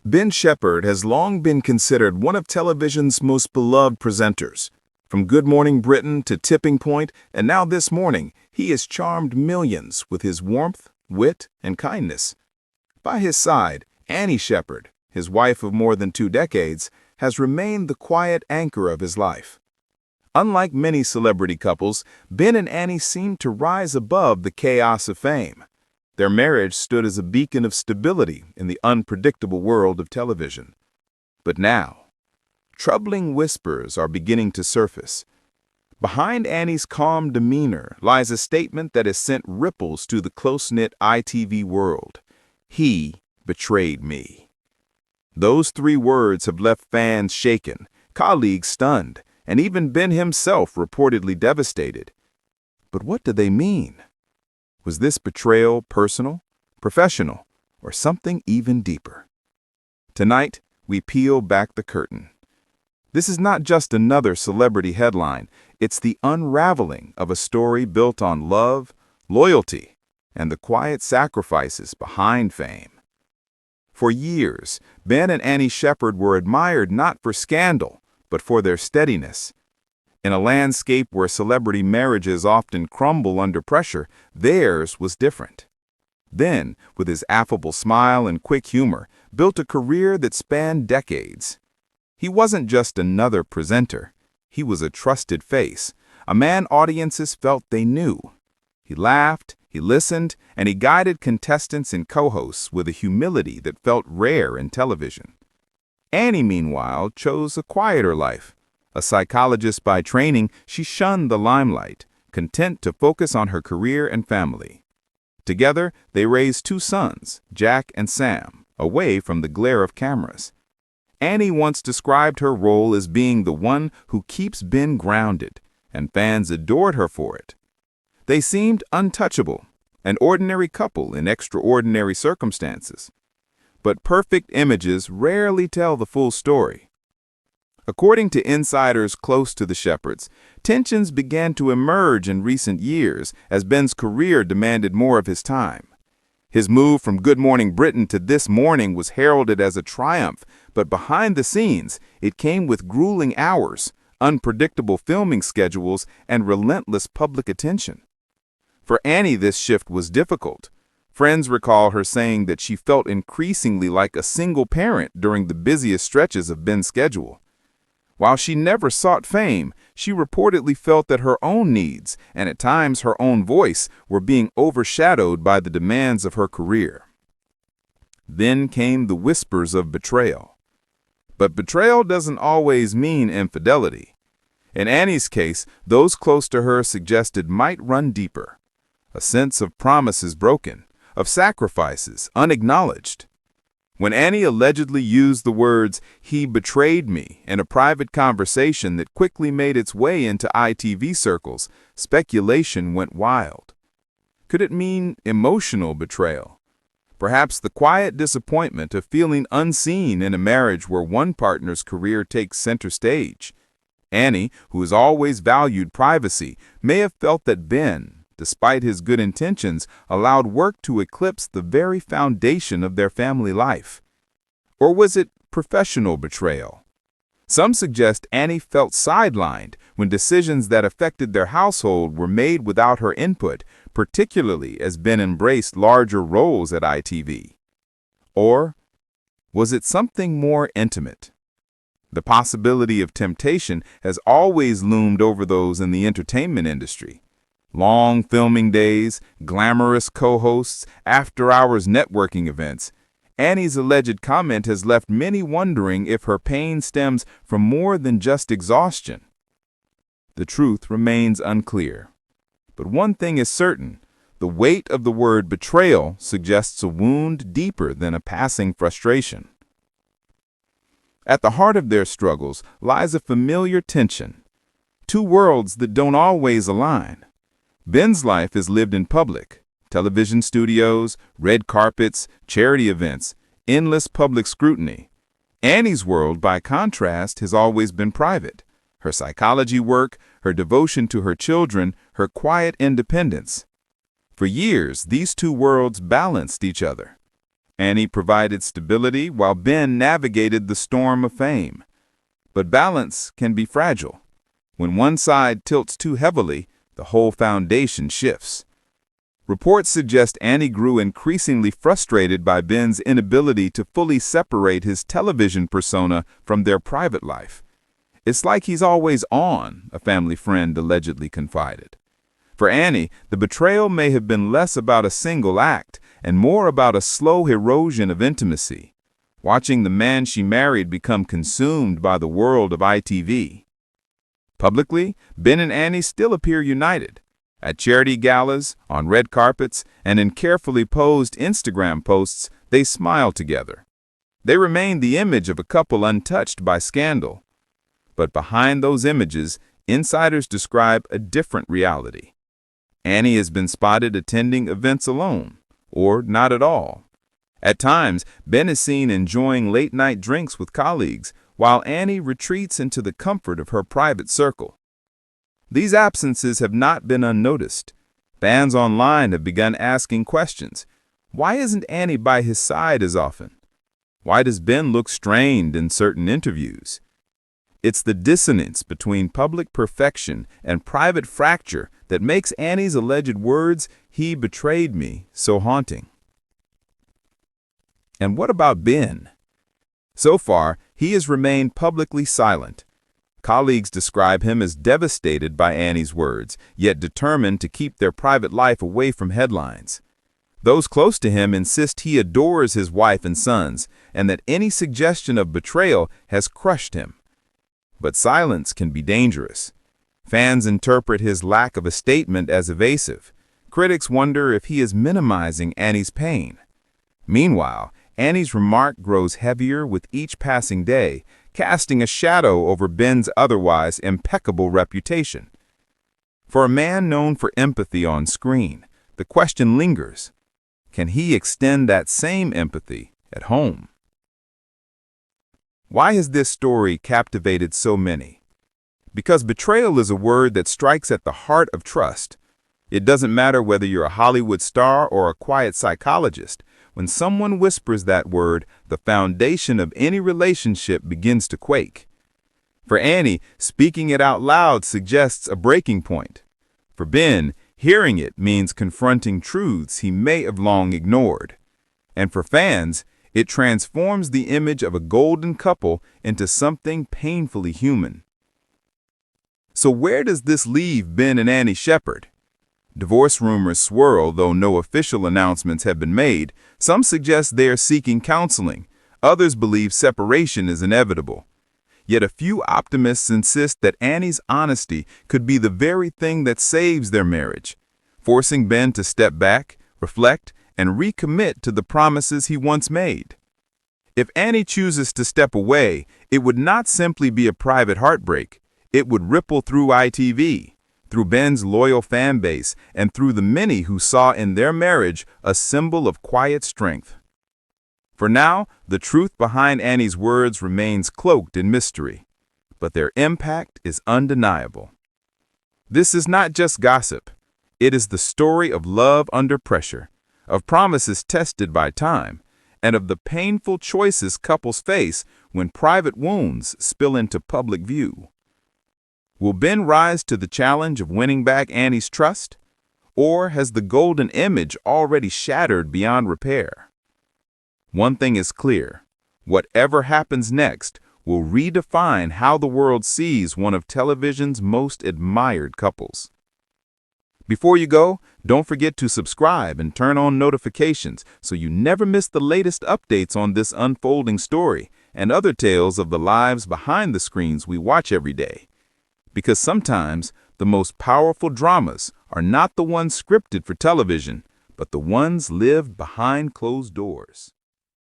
Ben Shephard has long been considered one of television's most beloved presenters. From Good Morning Britain to Tipping Point, and now this morning, he has charmed millions with his warmth, wit, and kindness. By his side, Annie Shephard, his wife of more than 2 decades, has remained the quiet anchor of his life. Unlike many celebrity couples, Ben and Annie seemed to rise above the chaos of fame. Their marriage stood as a beacon of stability in the unpredictable world of television. But now, troubling whispers are beginning to surface. Behind Annie's calm demeanor lies a statement that has sent ripples to the close-knit ITV world. He betrayed me. Those 3 words have left fans shaken, colleagues stunned, and even Ben himself reportedly devastated. But what do they mean? Was this betrayal personal, professional, or something even deeper? Tonight, we peel back the curtain. This is not just another celebrity headline, it's the unraveling of a story built on love, loyalty, and the quiet sacrifices behind fame. For years, Ben and Annie Shephard were admired not for scandal, but for their steadiness. In a landscape where celebrity marriages often crumble under pressure, theirs was different. Ben, with his affable smile and quick humor, built a career that spanned decades. He wasn't just another presenter. He was a trusted face, a man audiences felt they knew. He laughed, he listened, and he guided contestants and co-hosts with a humility that felt rare in television. Annie, meanwhile, chose a quieter life. A psychologist by training, she shunned the limelight, content to focus on her career and family. Together, they raised 2 sons, Jack and Sam, away from the glare of cameras. Annie once described her role as being the one who keeps Ben grounded, and fans adored her for it. They seemed untouchable, an ordinary couple in extraordinary circumstances. But perfect images rarely tell the full story. According to insiders close to the Shephards, tensions began to emerge in recent years as Ben's career demanded more of his time. His move from Good Morning Britain to This Morning was heralded as a triumph, but behind the scenes, it came with grueling hours, unpredictable filming schedules, and relentless public attention. For Annie, this shift was difficult. Friends recall her saying that she felt increasingly like a single parent during the busiest stretches of Ben's schedule. While she never sought fame, she reportedly felt that her own needs, and at times her own voice, were being overshadowed by the demands of her career. Then came the whispers of betrayal. But betrayal doesn't always mean infidelity. In Annie's case, those close to her suggested might run deeper. A sense of promises broken, of sacrifices unacknowledged. When Annie allegedly used the words, "he betrayed me," in a private conversation that quickly made its way into ITV circles, speculation went wild. Could it mean emotional betrayal? Perhaps the quiet disappointment of feeling unseen in a marriage where one partner's career takes center stage. Annie, who has always valued privacy, may have felt that Ben, despite his good intentions, allowed work to eclipse the very foundation of their family life. Or was it professional betrayal? Some suggest Annie felt sidelined when decisions that affected their household were made without her input, particularly as Ben embraced larger roles at ITV. Or was it something more intimate? The possibility of temptation has always loomed over those in the entertainment industry. Long filming days, glamorous co-hosts, after-hours networking events. Annie's alleged comment has left many wondering if her pain stems from more than just exhaustion. The truth remains unclear. But one thing is certain, the weight of the word betrayal suggests a wound deeper than a passing frustration. At the heart of their struggles lies a familiar tension. 2 worlds that don't always align. Ben's life is lived in public. Television studios, red carpets, charity events, endless public scrutiny. Annie's world, by contrast, has always been private. Her psychology work, her devotion to her children, her quiet independence. For years, these 2 worlds balanced each other. Annie provided stability while Ben navigated the storm of fame. But balance can be fragile. When one side tilts too heavily, the whole foundation shifts. Reports suggest Annie grew increasingly frustrated by Ben's inability to fully separate his television persona from their private life. "It's like he's always on," a family friend allegedly confided. For Annie, the betrayal may have been less about a single act and more about a slow erosion of intimacy, watching the man she married become consumed by the world of ITV. Publicly, Ben and Annie still appear united. At charity galas, on red carpets, and in carefully posed Instagram posts, they smile together. They remain the image of a couple untouched by scandal. But behind those images, insiders describe a different reality. Annie has been spotted attending events alone, or not at all. At times, Ben is seen enjoying late-night drinks with colleagues, while Annie retreats into the comfort of her private circle. These absences have not been unnoticed. Fans online have begun asking questions. Why isn't Annie by his side as often? Why does Ben look strained in certain interviews? It's the dissonance between public perfection and private fracture that makes Annie's alleged words, "He betrayed me," so haunting. And what about Ben? So far, he has remained publicly silent. Colleagues describe him as devastated by Annie's words, yet determined to keep their private life away from headlines. Those close to him insist he adores his wife and sons, and that any suggestion of betrayal has crushed him. But silence can be dangerous. Fans interpret his lack of a statement as evasive. Critics wonder if he is minimizing Annie's pain. Meanwhile, Annie's remark grows heavier with each passing day, casting a shadow over Ben's otherwise impeccable reputation. For a man known for empathy on screen, the question lingers: can he extend that same empathy at home? Why has this story captivated so many? Because betrayal is a word that strikes at the heart of trust. It doesn't matter whether you're a Hollywood star or a quiet psychologist. When someone whispers that word, the foundation of any relationship begins to quake. For Annie, speaking it out loud suggests a breaking point. For Ben, hearing it means confronting truths he may have long ignored. And for fans, it transforms the image of a golden couple into something painfully human. So where does this leave Ben and Annie Shephard? Divorce rumors swirl, though no official announcements have been made. Some suggest they are seeking counseling. Others believe separation is inevitable. Yet a few optimists insist that Annie's honesty could be the very thing that saves their marriage, forcing Ben to step back, reflect, and recommit to the promises he once made. If Annie chooses to step away, it would not simply be a private heartbreak. It would ripple through ITV, through Ben's loyal fan base, and through the many who saw in their marriage a symbol of quiet strength. For now, the truth behind Annie's words remains cloaked in mystery, but their impact is undeniable. This is not just gossip. It is the story of love under pressure, of promises tested by time, and of the painful choices couples face when private wounds spill into public view. Will Ben rise to the challenge of winning back Annie's trust? Or has the golden image already shattered beyond repair? One thing is clear: whatever happens next will redefine how the world sees one of television's most admired couples. Before you go, don't forget to subscribe and turn on notifications so you never miss the latest updates on this unfolding story and other tales of the lives behind the screens we watch every day. Because sometimes the most powerful dramas are not the ones scripted for television, but the ones lived behind closed doors.